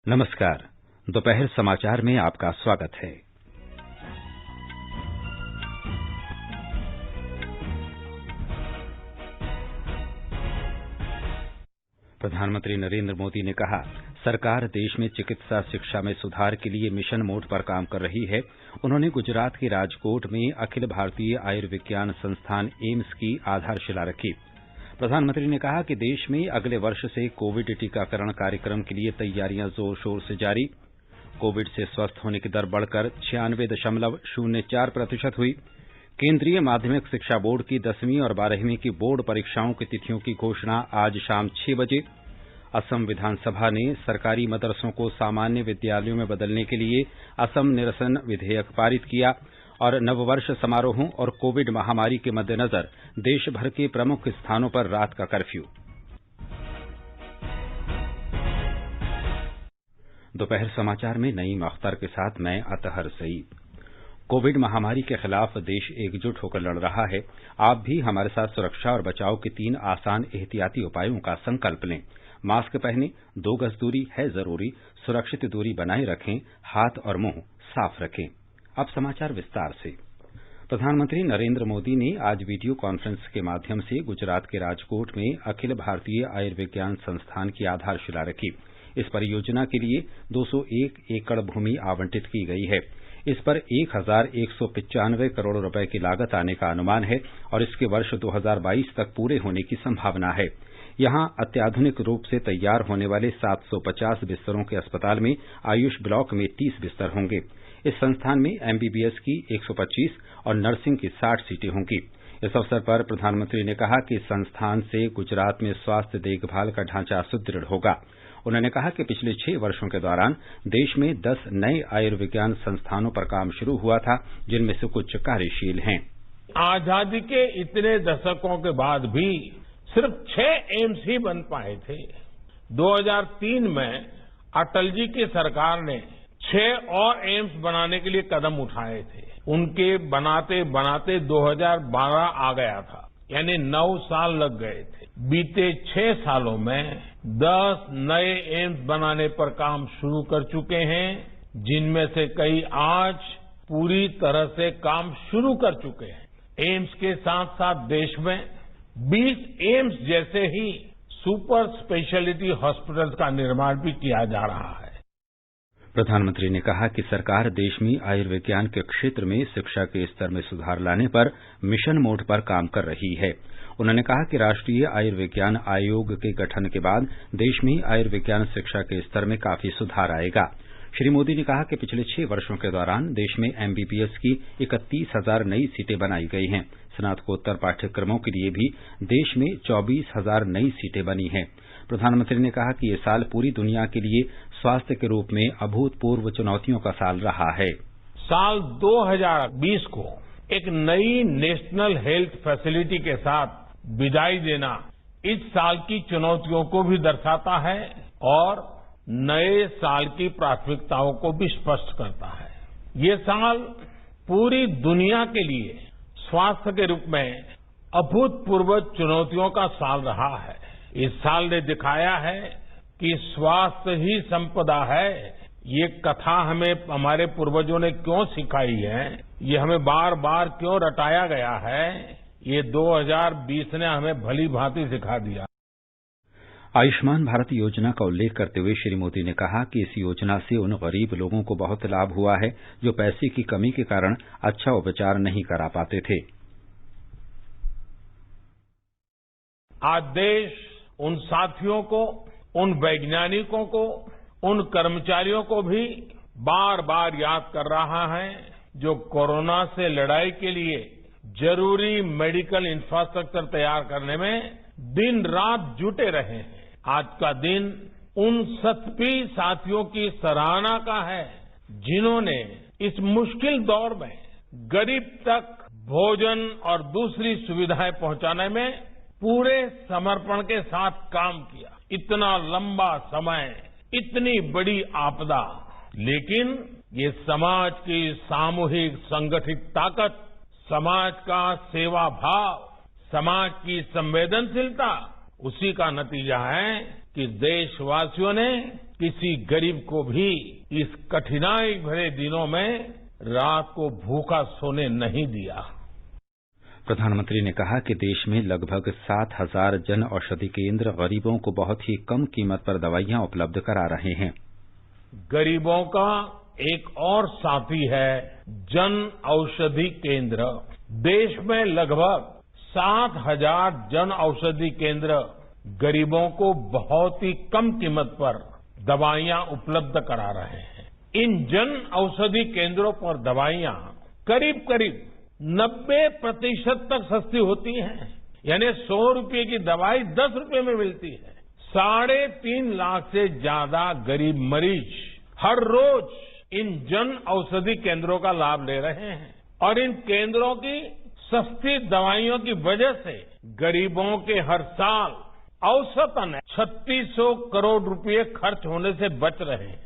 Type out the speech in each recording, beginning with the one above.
नमस्कार। दोपहर समाचार में आपका स्वागत है। प्रधानमंत्री नरेंद्र मोदी ने कहा, सरकार देश में चिकित्सा शिक्षा में सुधार के लिए मिशन मोड पर काम कर रही है। उन्होंने गुजरात के राजकोट में अखिल भारतीय आयुर्विज्ञान संस्थान एम्स की आधारशिला रखी। प्रधानमंत्री ने कहा कि देश में अगले वर्ष से कोविड टीकाकरण कार्यक्रम के लिए तैयारियां जोर शोर से जारी। कोविड से स्वस्थ होने की दर बढ़कर 96.04% हुई। केंद्रीय माध्यमिक शिक्षा बोर्ड की 10वीं और 12वीं की बोर्ड परीक्षाओं की तिथियों की घोषणा आज शाम 6 बजे। असम विधानसभा ने सरकारी मदरसों को सामान्य विद्यालयों में बदलने के लिए असम निरसन विधेयक पारित किया। और नववर्ष समारोहों और कोविड महामारी के मद्देनजर देश भर के प्रमुख स्थानों पर रात का कर्फ्यू। दोपहर समाचार में नईम अख्तर के साथ मैं अतहर सईद। कोविड महामारी के खिलाफ देश एकजुट होकर लड़ रहा है। आप भी हमारे साथ सुरक्षा और बचाव के 3 आसान एहतियाती उपायों का संकल्प लें। मास्क पहनें, 2 गज दूरी है जरूरी, सुरक्षित दूरी बनाए रखें, हाथ और मुंह साफ रखें। अब समाचार विस्तार से। प्रधानमंत्री नरेंद्र मोदी ने आज वीडियो कॉन्फ्रेंस के माध्यम से गुजरात के राजकोट में अखिल भारतीय आयुर्विज्ञान संस्थान की आधारशिला रखी। इस परियोजना के लिए 201 एकड़ भूमि आवंटित की गई है। इस पर 1195 करोड़ रुपए की लागत आने का अनुमान है और इसके वर्ष 2022 तक पूरे होने की संभावना है। यहां अत्याधुनिक रूप से तैयार होने वाले 750 बिस्तरों के अस्पताल में आयुष ब्लॉक में 30 बिस्तर होंगे। इस संस्थान में एमबीबीएस की 125 और नर्सिंग की 60 सीटें होंगी। इस अवसर पर प्रधानमंत्री ने कहा कि संस्थान से गुजरात में स्वास्थ्य देखभाल का ढांचा सुदृढ़ होगा। उन्होंने कहा कि पिछले 6 वर्षों के दौरान देश में 10 नए आयुर्विज्ञान संस्थानों पर काम शुरू हुआ था, जिनमें से कुछ कार्यशील हैं। आजादी के इतने दशकों के बाद भी सिर्फ 6 एम्स ही बन पाए थे। 2003 में अटल जी की सरकार ने 6 और एम्स बनाने के लिए कदम उठाए थे। उनके बनाते बनाते 2012 आ गया था, यानी 9 साल लग गए थे। बीते 6 सालों में 10 नए एम्स बनाने पर काम शुरू कर चुके हैं, जिनमें से कई आज पूरी तरह से काम शुरू कर चुके हैं। एम्स के साथ साथ देश में 20 एम्स जैसे ही सुपर स्पेशलिटी हॉस्पिटल्स का निर्माण भी किया जा रहा है। प्रधानमंत्री ने कहा कि सरकार देश में आयुर्विज्ञान के क्षेत्र में शिक्षा के स्तर में सुधार लाने पर मिशन मोड पर काम कर रही है। उन्होंने कहा कि राष्ट्रीय आयुर्विज्ञान आयोग के गठन के बाद देश में आयुर्विज्ञान शिक्षा के स्तर में काफी सुधार आएगा। श्री मोदी ने कहा कि पिछले 6 वर्षों के दौरान देश में एमबीबीएस की 31,000 नई सीटें बनाई गई हैं। स्नातकोत्तर पाठ्यक्रमों के लिए भी देश में 24,000 नई सीटें बनी हैं। प्रधानमंत्री ने कहा कि ये साल पूरी दुनिया के लिए स्वास्थ्य के रूप में अभूतपूर्व चुनौतियों का साल रहा है। साल 2020 को एक नई नेशनल हेल्थ फैसिलिटी के साथ विदाई देना इस साल की चुनौतियों को भी दर्शाता है और नए साल की प्राथमिकताओं को भी स्पष्ट करता है। ये साल पूरी दुनिया के लिए स्वास्थ्य के रूप में अभूतपूर्व चुनौतियों का साल रहा है। इस साल ने दिखाया है कि स्वास्थ्य ही संपदा है। ये कथा हमें हमारे पूर्वजों ने क्यों सिखाई है, ये हमें बार बार क्यों रटाया गया है, ये 2020 ने हमें भली भांति सिखा दिया। आयुष्मान भारत योजना का उल्लेख करते हुए श्री मोदी ने कहा कि इस योजना से उन गरीब लोगों को बहुत लाभ हुआ है जो पैसे की कमी के कारण अच्छा उपचार नहीं करा पाते थे। आज देश उन साथियों को, उन वैज्ञानिकों को, उन कर्मचारियों को भी बार बार याद कर रहा है जो कोरोना से लड़ाई के लिए जरूरी मेडिकल इंफ्रास्ट्रक्चर तैयार करने में दिन रात जुटे रहे हैं। आज का दिन उन सभी साथियों की सराहना का है जिन्होंने इस मुश्किल दौर में गरीब तक भोजन और दूसरी सुविधाएं पहुंचाने में पूरे समर्पण के साथ काम किया। इतना लंबा समय, इतनी बड़ी आपदा, लेकिन ये समाज की सामूहिक संगठित ताकत, समाज का सेवा भाव, समाज की संवेदनशीलता, उसी का नतीजा है कि देशवासियों ने किसी गरीब को भी इस कठिनाई भरे दिनों में रात को भूखा सोने नहीं दिया। प्रधानमंत्री ने कहा कि देश में लगभग 7,000 जन औषधि केंद्र गरीबों को बहुत ही कम कीमत पर दवाइयां उपलब्ध करा रहे हैं। गरीबों का एक और साथी है जन औषधि केंद्र। देश में लगभग 7,000 जन औषधि केंद्र गरीबों को बहुत ही कम कीमत पर दवाइयां उपलब्ध करा रहे हैं। इन जन औषधि केंद्रों पर दवाइयां करीब करीब 90% तक सस्ती होती हैं। यानी 100 रुपए की दवाई 10 रुपए में मिलती है। 3.5 लाख से ज्यादा गरीब मरीज हर रोज इन जन औषधि केंद्रों का लाभ ले रहे हैं और इन केंद्रों की सस्ती दवाइयों की वजह से गरीबों के हर साल औसतन 3600 करोड़ रुपए खर्च होने से बच रहे हैं।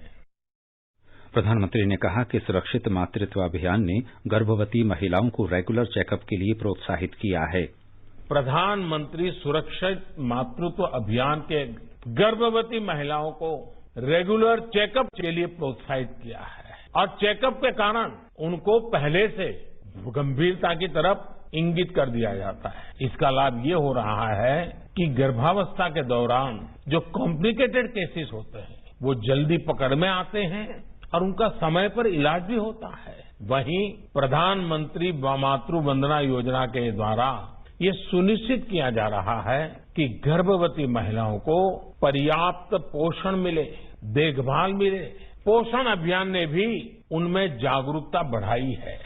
प्रधानमंत्री ने कहा कि सुरक्षित मातृत्व अभियान ने गर्भवती महिलाओं को रेगुलर चेकअप के लिए प्रोत्साहित किया है। प्रधानमंत्री सुरक्षित मातृत्व अभियान के गर्भवती महिलाओं को रेगुलर चेकअप के लिए प्रोत्साहित किया है और चेकअप के कारण उनको पहले से गंभीरता की तरफ इंगित कर दिया जाता है। इसका लाभ ये हो रहा है कि गर्भावस्था के दौरान जो कॉम्प्लिकेटेड केसेस होते हैं वो जल्दी पकड़ में आते हैं और उनका समय पर इलाज भी होता है। वहीं प्रधानमंत्री मातृ वंदना योजना के द्वारा ये सुनिश्चित किया जा रहा है कि गर्भवती महिलाओं को पर्याप्त पोषण मिले, देखभाल मिले। पोषण अभियान ने भी उनमें जागरूकता बढ़ाई है।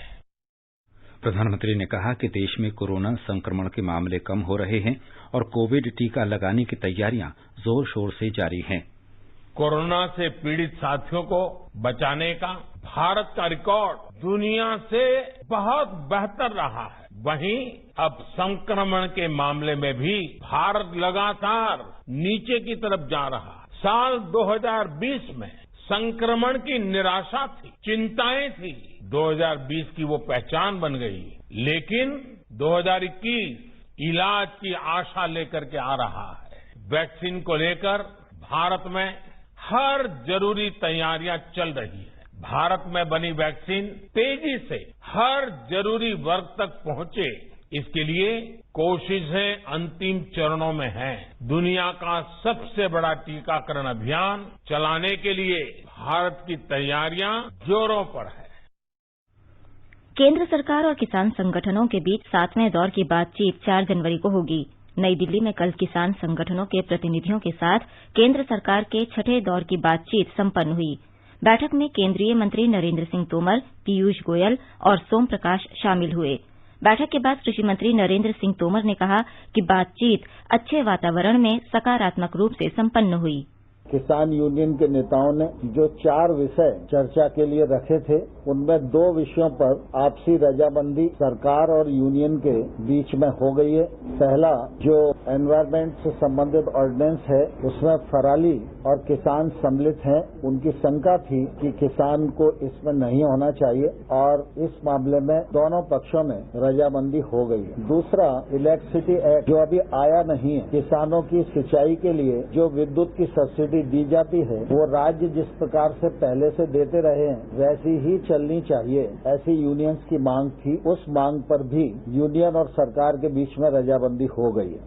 प्रधानमंत्री ने कहा कि देश में कोरोना संक्रमण के मामले कम हो रहे हैं और कोविड टीका लगाने की तैयारियां जोर शोर से जारी हैं। कोरोना से पीड़ित साथियों को बचाने का भारत का रिकॉर्ड दुनिया से बहुत बेहतर रहा है। वहीं अब संक्रमण के मामले में भी भारत लगातार नीचे की तरफ जा रहा है। साल 2020 में संक्रमण की निराशा थी, चिंताएं थी। 2020 की वो पहचान बन गई, लेकिन 2021 इलाज की आशा लेकर के आ रहा है। वैक्सीन को लेकर भारत में हर जरूरी तैयारियां चल रही है। भारत में बनी वैक्सीन तेजी से हर जरूरी वर्ग तक पहुंचे, इसके लिए कोशिशें अंतिम चरणों में हैं। दुनिया का सबसे बड़ा टीकाकरण अभियान चलाने के लिए भारत की तैयारियां जोरों पर है। केंद्र सरकार और किसान संगठनों के बीच 7वें दौर की बातचीत 4 जनवरी को होगी। नई दिल्ली में कल किसान संगठनों के प्रतिनिधियों के साथ केंद्र सरकार के 6ठे दौर की बातचीत संपन्न हुई। बैठक में केंद्रीय मंत्री नरेंद्र सिंह तोमर, पीयूष गोयल और सोम प्रकाश शामिल हुए। बैठक के बाद कृषि मंत्री नरेंद्र सिंह तोमर ने कहा कि बातचीत अच्छे वातावरण में सकारात्मक रूप से संपन्न हुई। किसान यूनियन के नेताओं ने जो 4 विषय चर्चा के लिए रखे थे, उनमें 2 विषयों पर आपसी रजामंदी सरकार और यूनियन के बीच में हो गई है। पहला जो एनवायरमेंट से संबंधित ऑर्डिनेंस है, उसमें फराली और किसान सम्मिलित हैं। उनकी शंका थी कि किसान को इसमें नहीं होना चाहिए और इस मामले में दोनों पक्षों में रजामंदी हो गई है। दूसरा इलेक्ट्रिसिटी एक्ट जो अभी आया नहीं है, किसानों की सिंचाई के लिए जो विद्युत की सब्सिडी दी जाती है वो राज्य जिस प्रकार से पहले से देते रहे हैं वैसी ही चलनी चाहिए, ऐसी यूनियंस की मांग थी। उस मांग पर भी यूनियन और सरकार के बीच में रजामंदी हो गई है।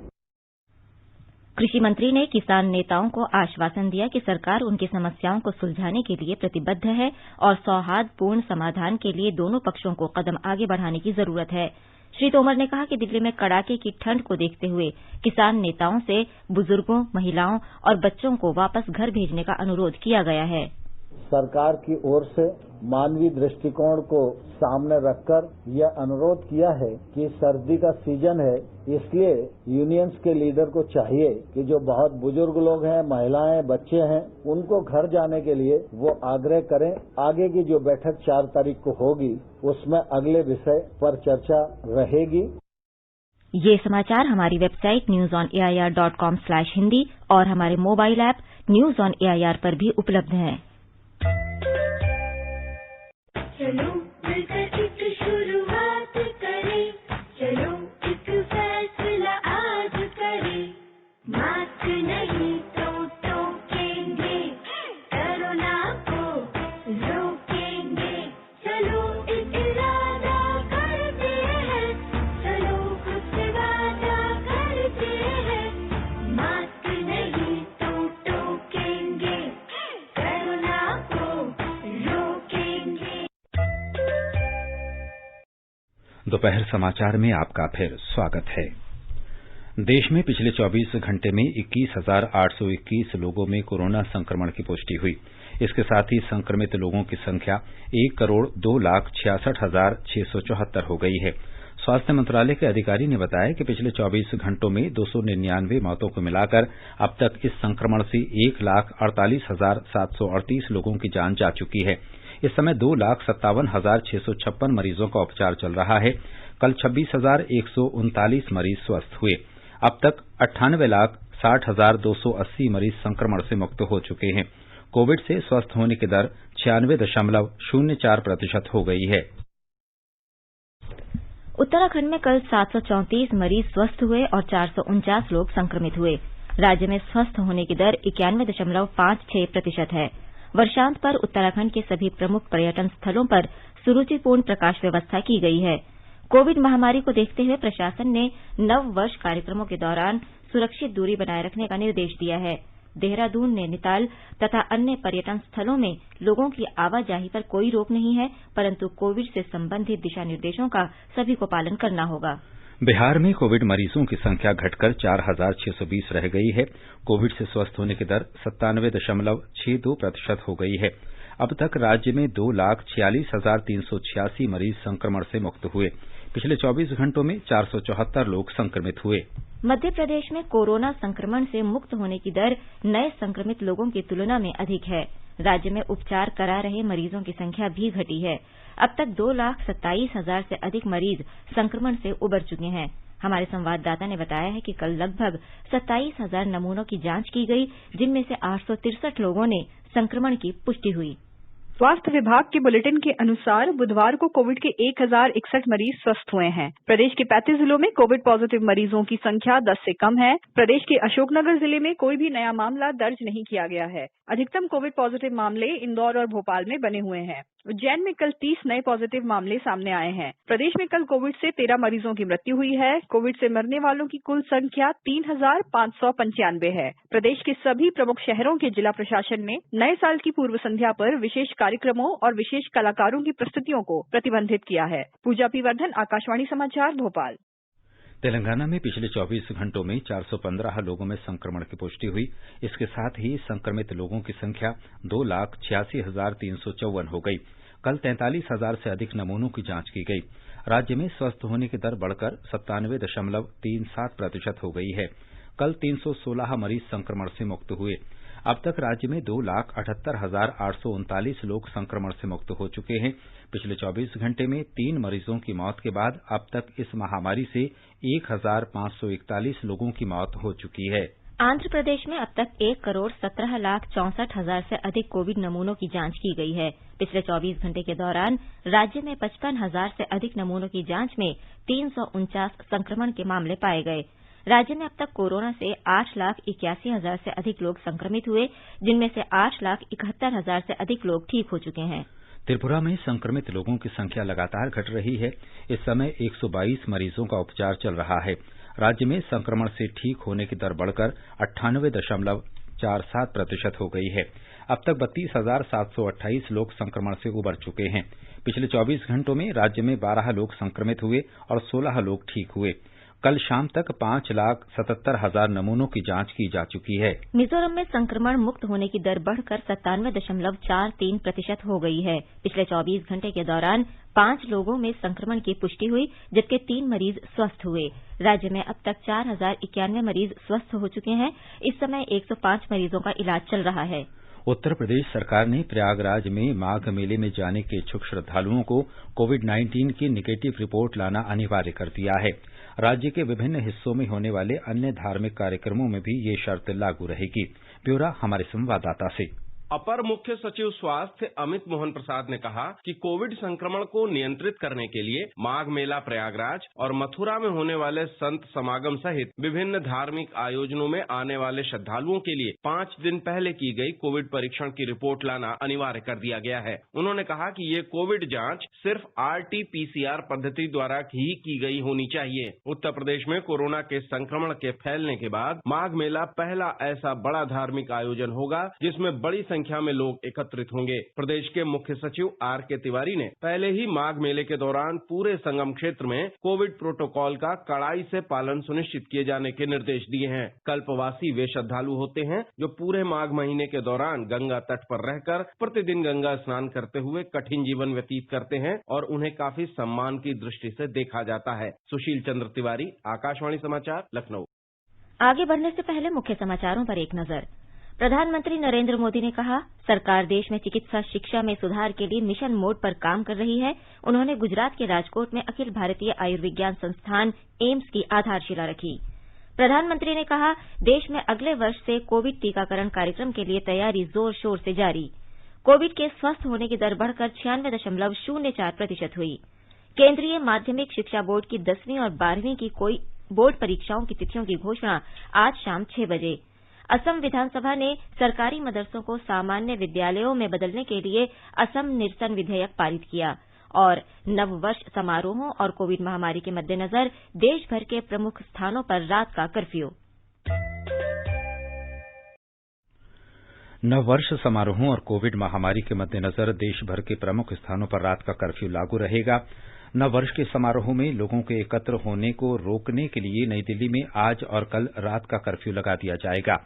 कृषि मंत्री ने किसान नेताओं को आश्वासन दिया कि सरकार उनकी समस्याओं को सुलझाने के लिए प्रतिबद्ध है और सौहार्दपूर्ण समाधान के लिए दोनों पक्षों को कदम आगे बढ़ाने की जरूरत है। श्री तोमर ने कहा कि दिल्ली में कड़ाके की ठंड को देखते हुए किसान नेताओं से बुजुर्गों, महिलाओं और बच्चों को वापस घर भेजने का अनुरोध किया गया है। सरकार की ओर से मानवीय दृष्टिकोण को सामने रखकर यह अनुरोध किया है कि सर्दी का सीजन है, इसलिए यूनियंस के लीडर को चाहिए कि जो बहुत बुजुर्ग लोग हैं, महिलाएं, बच्चे हैं, उनको घर जाने के लिए वो आग्रह करें। आगे की जो बैठक 4 तारीख को होगी उसमें अगले विषय पर चर्चा रहेगी। ये समाचार हमारी वेबसाइट newsonair.com/hindi और हमारे mobile app news on AIR पर भी उपलब्ध हैं। चलो मिलकर एक शुरुआत करें, चलो एक फैसला आज करें, मास्क नहीं तो टोकेंगे, दोपहर समाचार में आपका फिर स्वागत है। देश में पिछले 24 घंटे में 21,821 लोगों में कोरोना संक्रमण की पुष्टि हुई। इसके साथ ही संक्रमित लोगों की संख्या 1,02,66,674 हो गई है। स्वास्थ्य मंत्रालय के अधिकारी ने बताया कि पिछले 24 घंटों में 299 मौतों को मिलाकर अब तक इस संक्रमण से 1,48,738 लोगों की जान जा चुकी है। इस समय 2,57,656 मरीजों का उपचार चल रहा है। कल 26,139 मरीज स्वस्थ हुए। अब तक 98,60,280 मरीज संक्रमण से मुक्त हो चुके हैं। कोविड से स्वस्थ होने की दर 96.04% हो गई है। उत्तराखंड में कल 734 मरीज स्वस्थ हुए और 449 लोग संक्रमित हुए। राज्य में स्वस्थ होने की दर 91.56% है। वर्षांत पर उत्तराखंड के सभी प्रमुख पर्यटन स्थलों पर सुरुचिपूर्ण प्रकाश व्यवस्था की गई है। कोविड महामारी को देखते हुए प्रशासन ने नव वर्ष कार्यक्रमों के दौरान सुरक्षित दूरी बनाए रखने का निर्देश दिया है। देहरादून, नैनीताल तथा अन्य पर्यटन स्थलों में लोगों की आवाजाही पर कोई रोक नहीं है, परंतु कोविड से संबंधित दिशा निर्देशों का सभी को पालन करना होगा। बिहार में कोविड मरीजों की संख्या घटकर 4,620 रह गई है। कोविड से स्वस्थ होने की दर 97.62% हो गई है। अब तक राज्य में 2,46,386 मरीज संक्रमण से मुक्त हुए। पिछले 24 घंटों में 474 लोग संक्रमित हुए। मध्य प्रदेश में कोरोना संक्रमण से मुक्त होने की दर नए संक्रमित लोगों की तुलना में अधिक है। राज्य में उपचार करा रहे मरीजों की संख्या भी घटी है। अब तक 2,27,000 से अधिक मरीज संक्रमण से उबर चुके हैं। हमारे संवाददाता ने बताया है कि कल लगभग 27,000 नमूनों की जांच की गई, जिनमें से 863 लोगों ने संक्रमण की पुष्टि हुई। स्वास्थ्य विभाग के बुलेटिन के अनुसार बुधवार को कोविड के 1,061 मरीज स्वस्थ हुए हैं। प्रदेश के 35 जिलों में कोविड पॉजिटिव मरीजों की संख्या 10 से कम है। प्रदेश के अशोकनगर जिले में कोई भी नया मामला दर्ज नहीं किया गया है। अधिकतम कोविड पॉजिटिव मामले इंदौर और भोपाल में बने हुए हैं। उज्जैन में कल 30 नए पॉजिटिव मामले सामने आए हैं। प्रदेश में कल कोविड से 13 मरीजों की मृत्यु हुई है। कोविड से मरने वालों की कुल संख्या 3,595 है। प्रदेश के सभी प्रमुख शहरों के जिला प्रशासन ने नए साल की पूर्व संध्या पर विशेष कार्यक्रमों और विशेष कलाकारों की प्रस्तुतियों को प्रतिबंधित किया है। पूजा पी वर्धन, आकाशवाणी समाचार, भोपाल। तेलंगाना में पिछले 24 घंटों में 415 लोगों में संक्रमण की पुष्टि हुई। इसके साथ ही संक्रमित लोगों की संख्या 2,86,354 हो गई। कल 43,000 से अधिक नमूनों की जांच की गई। राज्य में स्वस्थ होने की दर बढ़कर 97.37% हो गई है। कल 316 मरीज संक्रमण से मुक्त हुए। अब तक राज्य में 2,78,839 लोग संक्रमण से मुक्त हो चुके हैं। पिछले 24 घंटे में 3 मरीजों की मौत के बाद अब तक इस महामारी से 1,541 लोगों की मौत हो चुकी है। आंध्र प्रदेश में अब तक 1,17,64,000 से अधिक कोविड नमूनों की जांच की गई है। पिछले 24 घंटे के दौरान राज्य में 55,000 से अधिक नमूनों की जांच में 349 संक्रमण के मामले पाए गए। राज्य में अब तक कोरोना से 8,81,000 से अधिक लोग संक्रमित हुए, जिनमें से 8,71,000 से अधिक लोग ठीक हो चुके हैं। त्रिपुरा में संक्रमित लोगों की संख्या लगातार घट रही है। इस समय 122 मरीजों का उपचार चल रहा है। राज्य में संक्रमण से ठीक होने की दर बढ़कर 98.47% हो गई है। अब तक 32,728 लोग संक्रमण से उबर चुके हैं। पिछले 24 घंटों में राज्य में 12 लोग संक्रमित हुए और 16 लोग ठीक हुए। कल शाम तक 5,77,000 नमूनों की जांच की जा चुकी है। मिजोरम में संक्रमण मुक्त होने की दर बढ़कर 97.43% हो गई है। पिछले 24 घंटे के दौरान 5 लोगों में संक्रमण की पुष्टि हुई, जबकि 3 मरीज स्वस्थ हुए। राज्य में अब तक 4,091 मरीज स्वस्थ हो चुके हैं। इस समय 105 मरीजों का इलाज चल रहा है। उत्तर प्रदेश सरकार ने प्रयागराज में माघ मेले में जाने के इच्छुक श्रद्धालुओं को कोविड-19 की नेगेटिव रिपोर्ट लाना अनिवार्य कर दिया है। राज्य के विभिन्न हिस्सों में होने वाले अन्य धार्मिक कार्यक्रमों में भी ये शर्त लागू रहेगी। ब्यौरा हमारे संवाददाता से। अपर मुख्य सचिव स्वास्थ्य अमित मोहन प्रसाद ने कहा कि कोविड संक्रमण को नियंत्रित करने के लिए माघ मेला प्रयागराज और मथुरा में होने वाले संत समागम सहित विभिन्न धार्मिक आयोजनों में आने वाले श्रद्धालुओं के लिए 5 दिन पहले की गई कोविड परीक्षण की रिपोर्ट लाना अनिवार्य कर दिया गया है। उन्होंने कहा कि ये कोविड जांच सिर्फ RT-PCR पद्धति द्वारा ही की गई होनी चाहिए। उत्तर प्रदेश में कोरोना के संक्रमण के फैलने के बाद माघ मेला पहला ऐसा बड़ा धार्मिक आयोजन होगा जिसमें बड़ी संख्या में लोग एकत्रित होंगे। प्रदेश के मुख्य सचिव R.K. तिवारी ने पहले ही माघ मेले के दौरान पूरे संगम क्षेत्र में कोविड प्रोटोकॉल का कड़ाई से पालन सुनिश्चित किए जाने के निर्देश दिए हैं। कल्पवासी वे श्रद्धालु होते हैं जो पूरे माघ महीने के दौरान गंगा तट पर रहकर प्रतिदिन गंगा स्नान करते हुए कठिन जीवन व्यतीत करते हैं और उन्हें काफी सम्मान की दृष्टि से देखा जाता है। सुशील चंद्र तिवारी, आकाशवाणी समाचार, लखनऊ। आगे बढ़ने से पहले मुख्य समाचारों पर एक नजर। प्रधानमंत्री नरेंद्र मोदी ने कहा, सरकार देश में चिकित्सा शिक्षा में सुधार के लिए मिशन मोड पर काम कर रही है। उन्होंने गुजरात के राजकोट में अखिल भारतीय आयुर्विज्ञान संस्थान एम्स की आधारशिला रखी। प्रधानमंत्री ने कहा, देश में अगले वर्ष से कोविड टीकाकरण कार्यक्रम के लिए तैयारी जोर शोर से जारी। कोविड के स्वस्थ होने की दर बढ़कर 96.04% हुई। केंद्रीय माध्यमिक शिक्षा बोर्ड की 10वीं और 12वीं की कोई बोर्ड परीक्षाओं की तिथियों की घोषणा आज शाम 6 बजे। असम विधानसभा ने सरकारी मदरसों को सामान्य विद्यालयों में बदलने के लिए असम निरसन विधेयक पारित किया। और नववर्ष समारोहों और कोविड महामारी के मद्देनजर देश भर के प्रमुख स्थानों पर रात का कर्फ्यू। नववर्ष समारोहों और कोविड महामारी के मद्देनजर देश भर के प्रमुख स्थानों पर रात का कर्फ्यू लागू रहेगा। नववर्ष के समारोह में लोगों के एकत्र होने को रोकने के लिए नई दिल्ली में आज और कल रात का कर्फ्यू लगा दिया जाएगा।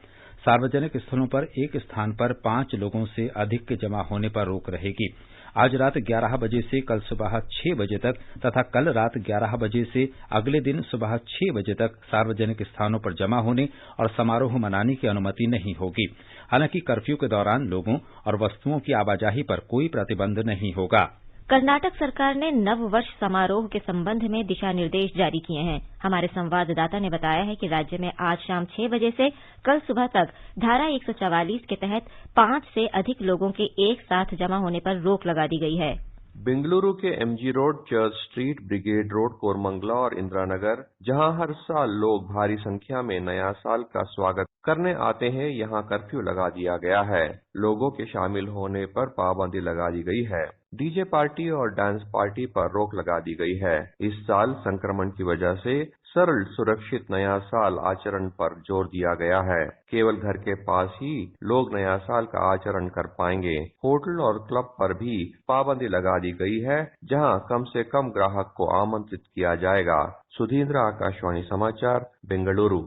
सार्वजनिक स्थलों पर एक स्थान पर 5 लोगों से अधिक के जमा होने पर रोक रहेगी। आज रात 11 बजे से कल सुबह 6 बजे तक तथा कल रात 11 बजे से अगले दिन सुबह 6 बजे तक सार्वजनिक स्थानों पर जमा होने और समारोह मनाने की अनुमति नहीं होगी। हालांकि कर्फ्यू के दौरान लोगों और वस्तुओं की आवाजाही पर कोई प्रतिबंध नहीं होगा। कर्नाटक सरकार ने नववर्ष समारोह के संबंध में दिशा निर्देश जारी किए हैं। हमारे संवाददाता ने बताया है कि राज्य में आज शाम 6 बजे से कल सुबह तक धारा 144 के तहत 5 से अधिक लोगों के एक साथ जमा होने पर रोक लगा दी गई है। बेंगलुरु के MG road, church street, brigade road, Koramangala और इंदिरानगर, जहां हर साल लोग भारी संख्या में नया साल का स्वागत करने आते हैं, यहां कर्फ्यू लगा दिया गया है। लोगों के शामिल होने पर पाबंदी लगा दी गई है। डीजे पार्टी और डांस पार्टी पर रोक लगा दी गई है। इस साल संक्रमण की वजह से सरल, सुरक्षित नया साल आचरण पर जोर दिया गया है। केवल घर के पास ही लोग नया साल का आचरण कर पाएंगे। होटल और क्लब पर भी पाबंदी लगा दी गई है, जहां कम से कम ग्राहक को आमंत्रित किया जाएगा। सुधींद्र, आकाशवाणी समाचार, बेंगलुरु।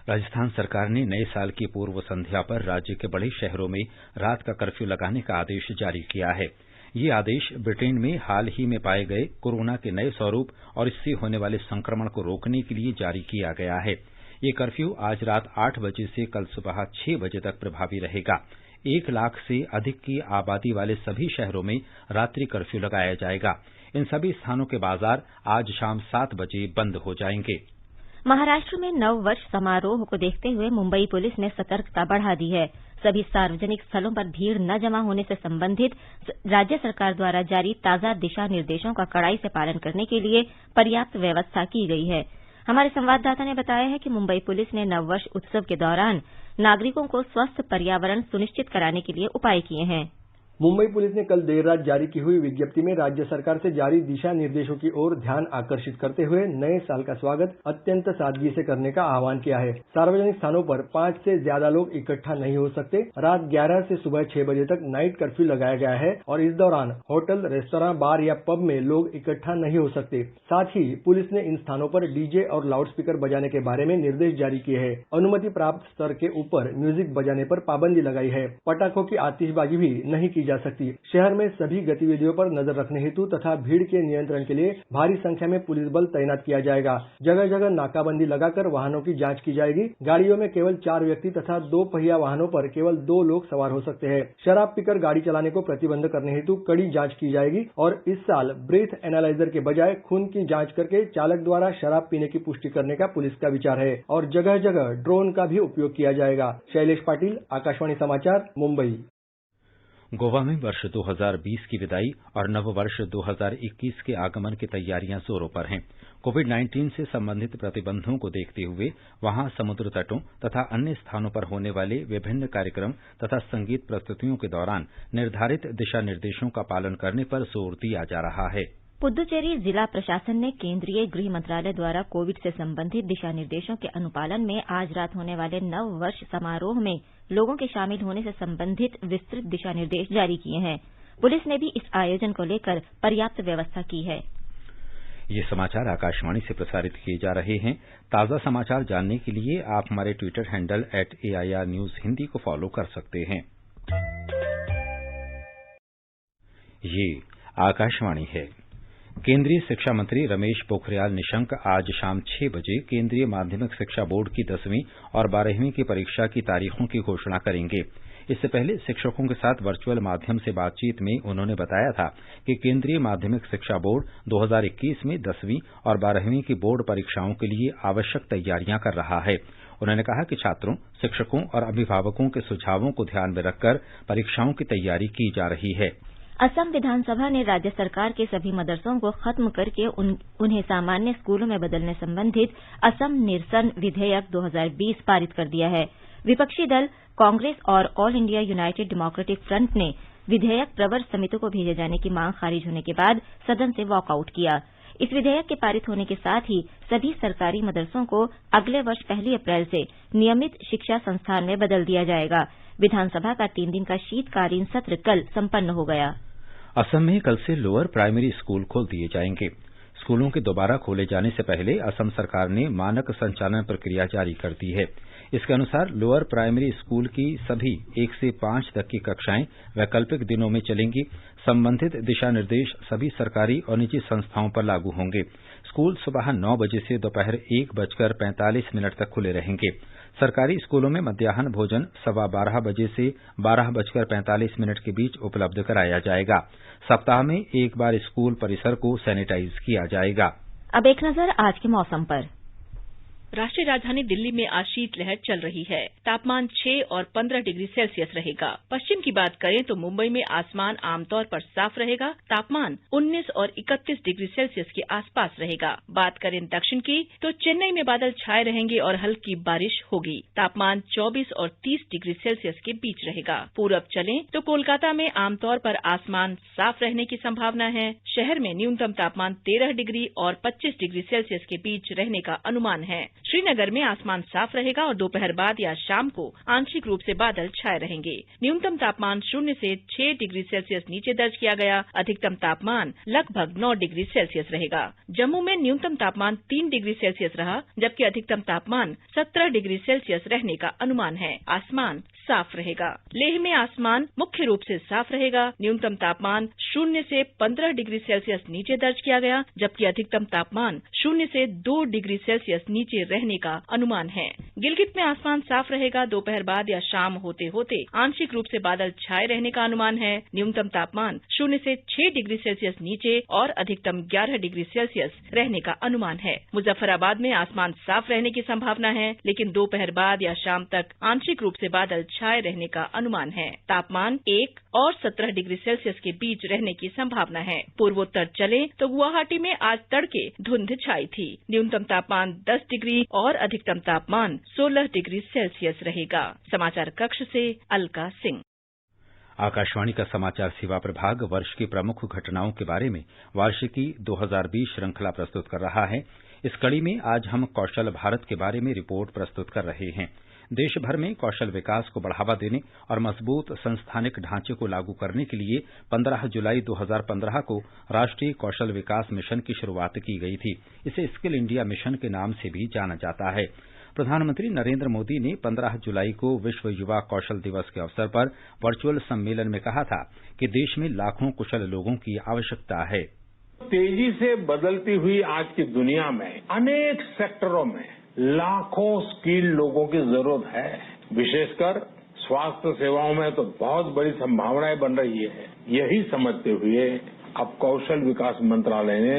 राजस्थान सरकार ने नए साल की पूर्व संध्या पर राज्य के बड़े शहरों में रात का कर्फ्यू लगाने का आदेश जारी किया है। ये आदेश ब्रिटेन में हाल ही में पाए गए कोरोना के नए स्वरूप और इससे होने वाले संक्रमण को रोकने के लिए जारी किया गया है। ये कर्फ्यू आज रात 8 बजे से कल सुबह 6 बजे तक प्रभावी रहेगा। 1 लाख से अधिक की आबादी वाले सभी शहरों में रात्रि कर्फ्यू लगाया जाएगा। इन सभी स्थानों के बाजार आज शाम 7 बजे बंद हो जाएंगे। महाराष्ट्र में नववर्ष समारोह को देखते हुए मुंबई पुलिस ने सतर्कता बढ़ा दी है। सभी सार्वजनिक स्थलों पर भीड़ न जमा होने से संबंधित राज्य सरकार द्वारा जारी ताजा दिशा निर्देशों का कड़ाई से पालन करने के लिए पर्याप्त व्यवस्था की गई है। हमारे संवाददाता ने बताया है कि मुंबई पुलिस ने नववर्ष उत्सव के दौरान नागरिकों को स्वस्थ पर्यावरण सुनिश्चित कराने के लिए उपाय किए हैं। मुंबई पुलिस ने कल देर रात जारी की हुई विज्ञप्ति में राज्य सरकार से जारी दिशा निर्देशों की ओर ध्यान आकर्षित करते हुए नए साल का स्वागत अत्यंत सादगी से करने का आह्वान किया है। सार्वजनिक स्थानों पर 5 से ज्यादा लोग इकट्ठा नहीं हो सकते। रात 11 से सुबह 6 बजे तक नाइट कर्फ्यू लगाया गया है और इस दौरान होटल, रेस्तरां, बार या पब में लोग इकट्ठा नहीं हो सकते। साथ ही पुलिस ने इन स्थानों पर डीजे और लाउड स्पीकर बजाने के बारे में निर्देश जारी किए हैं। अनुमति प्राप्त स्तर के ऊपर म्यूजिक बजाने पर पाबंदी लगाई है। पटाखों की आतिशबाजी भी नहीं की जा सकती। शहर में सभी गतिविधियों पर नजर रखने हेतु तथा भीड़ के नियंत्रण के लिए भारी संख्या में पुलिस बल तैनात किया जाएगा। जगह जगह नाकाबंदी लगाकर वाहनों की जांच की जाएगी। गाड़ियों में केवल 4 व्यक्ति तथा 2 पहिया वाहनों पर केवल 2 लोग सवार हो सकते हैं। शराब पीकर गाड़ी चलाने को प्रतिबंध करने हेतु कड़ी जांच की जाएगी और इस साल ब्रेथ एनालाइजर के बजाय खून की जांच करके चालक द्वारा शराब पीने की पुष्टि करने का पुलिस का विचार है और जगह जगह ड्रोन का भी उपयोग किया जाएगा। शैलेश पाटिल, आकाशवाणी समाचार, मुंबई। गोवा में वर्ष 2020 की विदाई और नववर्ष 2021 के आगमन की तैयारियां जोरों पर हैं। कोविड-19 से संबंधित प्रतिबंधों को देखते हुए वहां समुद्र तटों तथा अन्य स्थानों पर होने वाले विभिन्न कार्यक्रम तथा संगीत प्रस्तुतियों के दौरान निर्धारित दिशा निर्देशों का पालन करने पर जोर दिया जा रहा है। पुद्दुचेरी जिला प्रशासन ने केंद्रीय गृह मंत्रालय द्वारा कोविड से संबंधित दिशा निर्देशों के अनुपालन में आज रात होने वाले नव वर्ष समारोह में लोगों के शामिल होने से संबंधित विस्तृत दिशा निर्देश जारी किए हैं। पुलिस ने भी इस आयोजन को लेकर पर्याप्त व्यवस्था की है। ये समाचार आकाशवाणी से प्रसारित किए जा रहे हैं। ताजा समाचार जानने के लिए आप हमारे Twitter handle @AIR News Hindi को फॉलो कर सकते हैं। ये आकाशवाणी है। केंद्रीय शिक्षा मंत्री रमेश पोखरियाल निशंक आज शाम 6 बजे केंद्रीय माध्यमिक शिक्षा बोर्ड की 10वीं और 12वीं की परीक्षा की तारीखों की घोषणा करेंगे। इससे पहले शिक्षकों के साथ वर्चुअल माध्यम से बातचीत में उन्होंने बताया था कि केंद्रीय माध्यमिक शिक्षा बोर्ड 2021 में 10वीं और 12वीं की बोर्ड परीक्षाओं के लिए आवश्यक तैयारियां कर रहा है। उन्होंने कहा कि छात्रों, शिक्षकों और अभिभावकों के सुझावों को ध्यान में रखकर परीक्षाओं की तैयारी की जा रही है। असम विधानसभा ने राज्य सरकार के सभी मदरसों को खत्म करके उन्हें सामान्य स्कूलों में बदलने संबंधित असम निरसन विधेयक 2020 पारित कर दिया है। विपक्षी दल कांग्रेस और all India United democratic front ने विधेयक प्रवर समिति को भेजे जाने की मांग खारिज होने के बाद सदन से वॉकआउट किया। इस विधेयक के पारित होने के साथ ही सभी सरकारी मदरसों को अगले वर्ष 1 अप्रैल से नियमित शिक्षा संस्थान में बदल दिया जाएगा। विधानसभा का 3 दिन का शीतकालीन सत्र कल संपन्न हो गया। असम में कल से लोअर प्राइमरी स्कूल खोल दिए जाएंगे। स्कूलों के दोबारा खोले जाने से पहले असम सरकार ने मानक संचालन प्रक्रिया जारी कर दी है। इसके अनुसार लोअर प्राइमरी स्कूल की सभी 1 से 5 तक की कक्षाएं वैकल्पिक दिनों में चलेंगी। संबंधित दिशा निर्देश सभी सरकारी और निजी संस्थाओं पर लागू होंगे। स्कूल सुबह 9 बजे से दोपहर 1:45 तक खुले रहेंगे। सरकारी स्कूलों में मध्याह्न भोजन 12:15 बजे से 12:45 के बीच उपलब्ध कराया जाएगा। सप्ताह में एक बार स्कूल परिसर को सैनिटाइज किया जाएगा। अब एक नजर आज के मौसम पर। राष्ट्रीय राजधानी दिल्ली में आज शीतलहर चल रही है। तापमान 6 और 15 डिग्री सेल्सियस रहेगा। पश्चिम की बात करें तो मुंबई में आसमान आमतौर पर साफ रहेगा। तापमान 19 और 31 डिग्री सेल्सियस के आसपास रहेगा। बात करें दक्षिण की तो चेन्नई में बादल छाए रहेंगे और हल्की बारिश होगी। तापमान 24 और 30 डिग्री सेल्सियस के बीच रहेगा। पूरब चलें तो कोलकाता में आमतौर पर आसमान साफ रहने की संभावना है। शहर में न्यूनतम तापमान 13 डिग्री और 25 डिग्री सेल्सियस के बीच रहने का अनुमान है। श्रीनगर में आसमान साफ रहेगा और दोपहर बाद या शाम को आंशिक रूप से बादल छाए रहेंगे। न्यूनतम तापमान 0 से 6 डिग्री सेल्सियस नीचे दर्ज किया गया। अधिकतम तापमान लगभग 9 डिग्री सेल्सियस रहेगा। जम्मू में न्यूनतम तापमान 3 डिग्री सेल्सियस रहा, जबकि अधिकतम तापमान 17 डिग्री सेल्सियस रहने का अनुमान है। आसमान साफ रहेगा। लेह में आसमान मुख्य रूप से साफ रहेगा। न्यूनतम तापमान 0 से 15 डिग्री सेल्सियस नीचे दर्ज किया गया, जबकि अधिकतम तापमान 0 से 2 डिग्री सेल्सियस नीचे रहने का अनुमान है। गिलगित में आसमान साफ रहेगा। दोपहर बाद या शाम होते होते आंशिक रूप से बादल छाए रहने का अनुमान है। न्यूनतम तापमान 0 से 6 डिग्री सेल्सियस नीचे और अधिकतम 11 डिग्री सेल्सियस रहने का अनुमान है। मुजफ्फराबाद में आसमान साफ रहने की संभावना है, लेकिन दोपहर बाद या शाम तक आंशिक रूप से बादल छाए रहने का अनुमान है। तापमान 1 और 17 डिग्री सेल्सियस के बीच रहने की संभावना है। पूर्वोत्तर चले तो गुवाहाटी में आज तड़के धुंध छाई थी। न्यूनतम तापमान 10 डिग्री और अधिकतम तापमान 16 डिग्री सेल्सियस रहेगा। समाचार कक्ष से अलका सिंह। आकाशवाणी का समाचार सेवा प्रभाग वर्ष की प्रमुख घटनाओं के बारे में वार्षिकी 2020 श्रृंखला प्रस्तुत कर रहा है। इस कड़ी में आज हम कौशल भारत के बारे में रिपोर्ट प्रस्तुत कर रहे हैं। देश भर में कौशल विकास को बढ़ावा देने और मजबूत संस्थानिक ढांचे को लागू करने के लिए 15 जुलाई 2015 को राष्ट्रीय कौशल विकास मिशन की शुरुआत की गई थी। इसे स्किल इंडिया मिशन के नाम से भी जाना जाता है। प्रधानमंत्री नरेंद्र मोदी ने 15 जुलाई को विश्व युवा कौशल दिवस के अवसर पर वर्चुअल सम्मेलन में कहा था कि देश में लाखों कुशल लोगों की आवश्यकता है। तेजी से बदलती हुई आज की दुनिया में अनेक सेक्टरों में लाखों स्किल्ड लोगों की जरूरत है। विशेषकर स्वास्थ्य सेवाओं में तो बहुत बड़ी संभावनाएं बन रही है। यही समझते हुए अब कौशल विकास मंत्रालय ने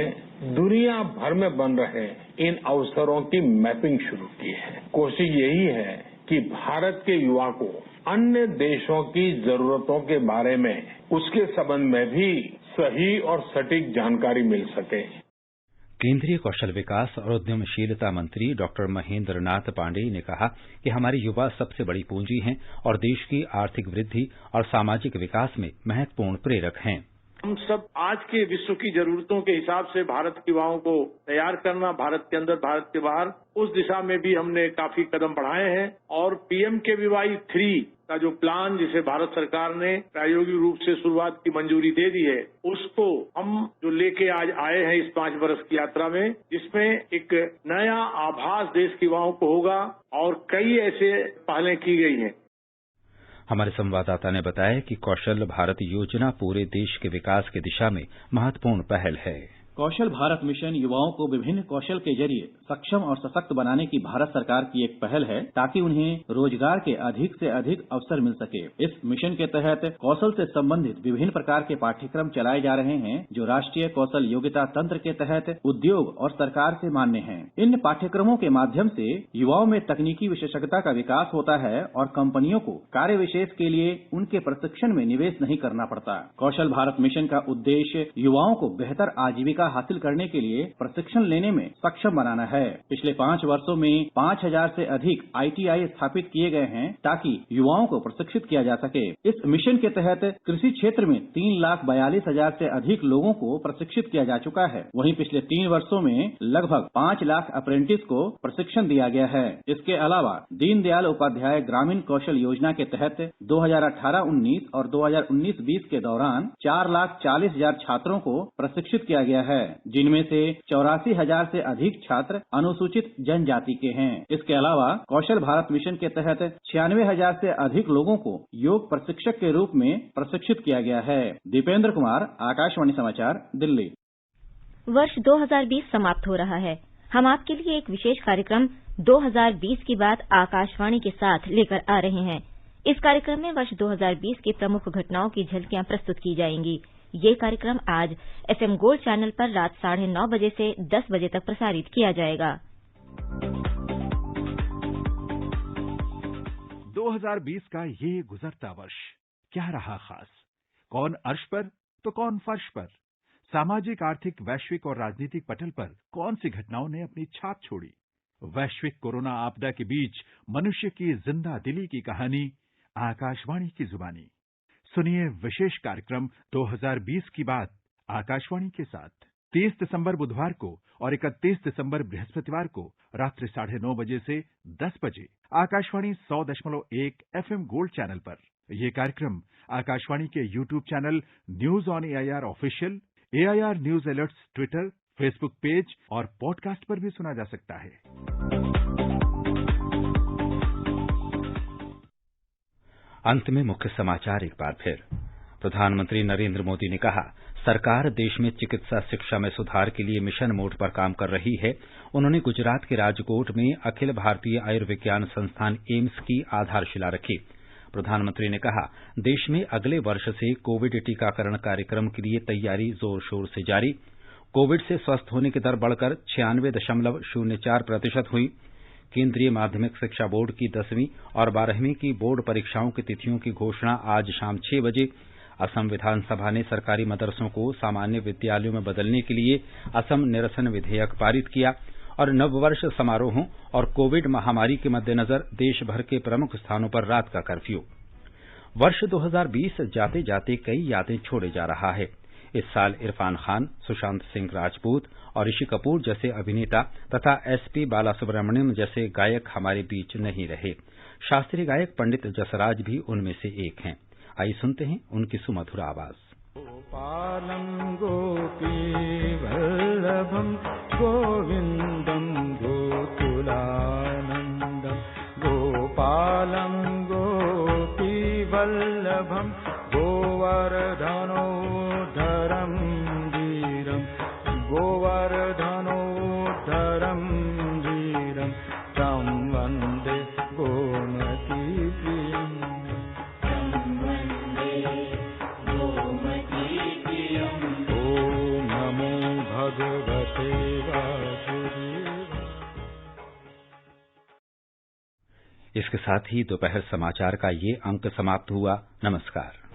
दुनिया भर में बन रहे इन अवसरों की मैपिंग शुरू की है। कोशिश यही है कि भारत के युवा को अन्य देशों की जरूरतों के बारे में उसके संबंध में भी सही और सटीक जानकारी मिल सके। केंद्रीय कौशल विकास और उद्यमशीलता मंत्री डॉक्टर महेंद्र नाथ पांडेय ने कहा कि हमारे युवा सबसे बड़ी पूंजी हैं और देश की आर्थिक वृद्धि और सामाजिक विकास में महत्वपूर्ण प्रेरक हैं। हम सब आज के विश्व की जरूरतों के हिसाब से भारत के युवाओं को तैयार करना, भारत के अंदर भारत के बाहर, उस दिशा में भी हमने काफी कदम बढ़ाए हैं। और PMKVY 3 का जो प्लान जिसे भारत सरकार ने प्रायोगिक रूप से शुरुआत की मंजूरी दे दी है, उसको हम जो लेके आज आए हैं इस 5 वर्ष की यात्रा में, जिसमें एक नया आभास देश के युवाओं को होगा और कई ऐसे पहलें की गई हैं। हमारे संवाददाता ने बताया कि कौशल भारत योजना पूरे देश के विकास की दिशा में महत्वपूर्ण पहल है। कौशल भारत मिशन युवाओं को विभिन्न कौशल के जरिए सक्षम और सशक्त बनाने की भारत सरकार की एक पहल है, ताकि उन्हें रोजगार के अधिक से अधिक अवसर मिल सके। इस मिशन के तहत कौशल से संबंधित विभिन्न प्रकार के पाठ्यक्रम चलाए जा रहे हैं, जो राष्ट्रीय कौशल योग्यता तंत्र के तहत उद्योग और सरकार से मान्य हैं। इन पाठ्यक्रमों के माध्यम से युवाओं में तकनीकी विशेषज्ञता का विकास होता है और कंपनियों को कार्य विशेष के लिए उनके प्रशिक्षण में निवेश नहीं करना पड़ता। कौशल भारत मिशन का उद्देश्य युवाओं को बेहतर आजीविका हासिल करने के लिए प्रशिक्षण लेने में सक्षम बनाना है। पिछले 5 वर्षों में 5000 से अधिक ITI स्थापित किए गए हैं, ताकि युवाओं को प्रशिक्षित किया जा सके। इस मिशन के तहत कृषि क्षेत्र में 3,42,000 से अधिक लोगों को प्रशिक्षित किया जा चुका है। वहीं पिछले 3 वर्षों में लगभग 5 लाख अप्रेंटिस को प्रशिक्षण दिया गया है। इसके अलावा दीनदयाल उपाध्याय ग्रामीण कौशल योजना के तहत 2018-19 और 2019-20 के दौरान 4,40,000 छात्रों को प्रशिक्षित किया गया है, जिनमें से 84,000 से अधिक छात्र अनुसूचित जनजाति के हैं। इसके अलावा कौशल भारत मिशन के तहत 96,000 से अधिक लोगों को योग प्रशिक्षक के रूप में प्रशिक्षित किया गया है। दीपेंद्र कुमार, आकाशवाणी समाचार, दिल्ली। वर्ष 2020 समाप्त हो रहा है। हम आपके लिए एक विशेष कार्यक्रम 2020 की बात आकाशवाणी के साथ लेकर आ रहे हैं। इस कार्यक्रम में वर्ष 2020 की प्रमुख घटनाओं की झलकियां प्रस्तुत की जाएंगी। ये कार्यक्रम आज FM गोल्ड चैनल पर रात 9:30 बजे से 10 बजे तक प्रसारित किया जाएगा। 2020 का ये गुजरता वर्ष क्या रहा खास? कौन अर्श पर तो कौन फर्श पर? सामाजिक, आर्थिक, वैश्विक और राजनीतिक पटल पर कौन सी घटनाओं ने अपनी छाप छोड़ी? वैश्विक कोरोना आपदा के बीच मनुष्य की जिंदा दिली की कहानी आकाशवाणी की जुबानी। सुनिए विशेष कार्यक्रम 2020 की बात आकाशवाणी के साथ 30 दिसंबर बुधवार को और 31 दिसंबर बृहस्पतिवार को रात्रि 9:30 बजे से 10 बजे आकाशवाणी 100.1 FM गोल्ड चैनल पर। यह कार्यक्रम आकाशवाणी के YouTube channel news on AIR official, AIR news alerts Twitter, Facebook page और पॉडकास्ट पर भी सुना जा सकता है। अंत में मुख्य समाचार एक बार फिर। प्रधानमंत्री नरेंद्र मोदी ने कहा, सरकार देश में चिकित्सा शिक्षा में सुधार के लिए मिशन मोड पर काम कर रही है। उन्होंने गुजरात के राजकोट में अखिल भारतीय आयुर्विज्ञान संस्थान एम्स की आधारशिला रखी। प्रधानमंत्री ने कहा, देश में अगले वर्ष से कोविड टीकाकरण कार्यक्रम के लिए तैयारी जोर शोर से जारी। कोविड से स्वस्थ होने की दर बढ़कर 96.04% हुई। केंद्रीय माध्यमिक शिक्षा बोर्ड की 10वीं और 12वीं की बोर्ड परीक्षाओं की तिथियों की घोषणा आज शाम 6 बजे। असम विधानसभा ने सरकारी मदरसों को सामान्य विद्यालयों में बदलने के लिए असम निरसन विधेयक पारित किया। और नववर्ष समारोहों और कोविड महामारी के मद्देनजर देश भर के प्रमुख स्थानों पर रात का कर्फ्यू। वर्ष 2020 जाते जाते कई यादें छोड़े जा रहा है। इस साल इरफान खान, सुशांत सिंह राजपूत और ऋषि कपूर जैसे अभिनेता तथा SP बालासुब्रमण्यम जैसे गायक हमारे बीच नहीं रहे। शास्त्रीय गायक पंडित जसराज भी उनमें से एक हैं। आइए सुनते हैं उनकी सुमधुर आवाज। गोपालं गोपीवल्लभं गोविन्दं गोकुलानन्दं गोपालं गोपीवल्लभं गोवर्धनोद्धरं वीरं गोवर्धनोद्धरं वीरं तं वन्दे गोमतीप्रियम्। इसके साथ ही दोपहर समाचार का ये अंक समाप्त हुआ। नमस्कार।